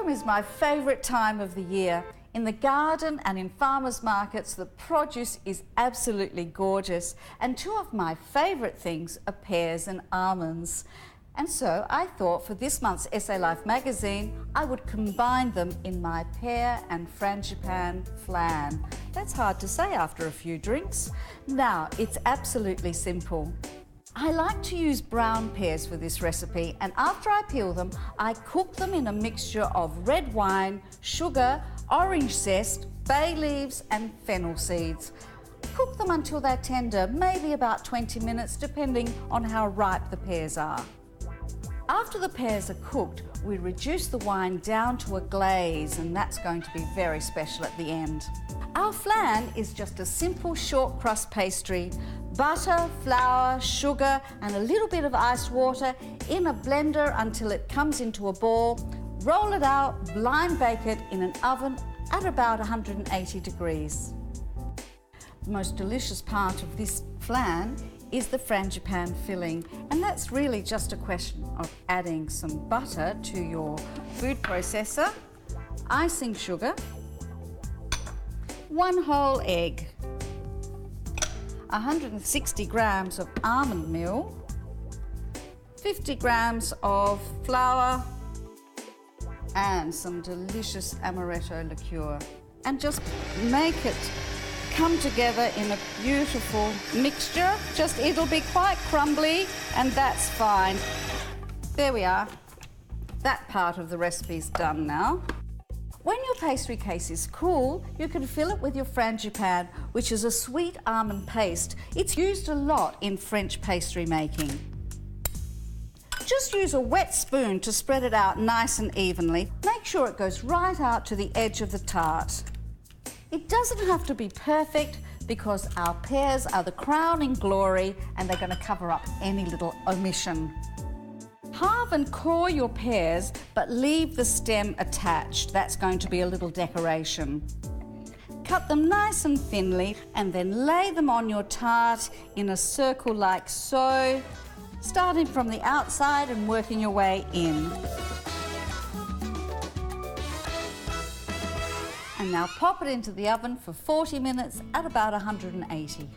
Autumn is my favourite time of the year. In the garden and in farmers' markets, the produce is absolutely gorgeous. And two of my favourite things are pears and almonds. And so I thought for this month's Essay Life magazine, I would combine them in my pear and frangipane flan. That's hard to say after a few drinks. Now, it's absolutely simple. I like to use brown pears for this recipe, and after I peel them, I cook them in a mixture of red wine, sugar, orange zest, bay leaves and fennel seeds. Cook them until they're tender, maybe about 20 minutes, depending on how ripe the pears are. After the pears are cooked, we reduce the wine down to a glaze, and that's going to be very special at the end. Our flan is just a simple short crust pastry. Butter, flour, sugar and a little bit of ice water in a blender until it comes into a ball. Roll it out, blind bake it in an oven at about 180 degrees. The most delicious part of this flan is the frangipane filling, and that's really just a question of adding some butter to your food processor, icing sugar, 1 whole egg, 160 grams of almond meal, 50 grams of flour and some delicious amaretto liqueur, and just make it come together in a beautiful mixture. It'll be quite crumbly, and that's fine. There we are. That part of the recipe's done now. When your pastry case is cool, you can fill it with your frangipane, which is a sweet almond paste. It's used a lot in French pastry making. Just use a wet spoon to spread it out nice and evenly. Make sure it goes right out to the edge of the tart. It doesn't have to be perfect because our pears are the crowning glory and they're going to cover up any little omission. Halve and core your pears, but leave the stem attached. That's going to be a little decoration. Cut them nice and thinly and then lay them on your tart in a circle like so, starting from the outside and working your way in. And now pop it into the oven for 40 minutes at about 180.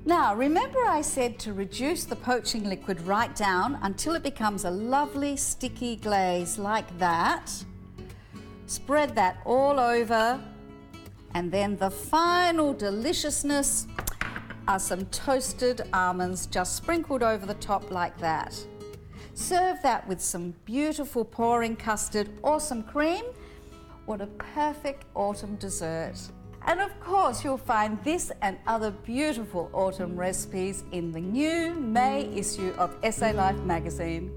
Now, remember I said to reduce the poaching liquid right down until it becomes a lovely sticky glaze like that. Spread that all over, and then the final deliciousness are some toasted almonds just sprinkled over the top like that. Serve that with some beautiful pouring custard or some cream. What a perfect autumn dessert. And of course, you'll find this and other beautiful autumn recipes in the new May issue of Essay Life magazine.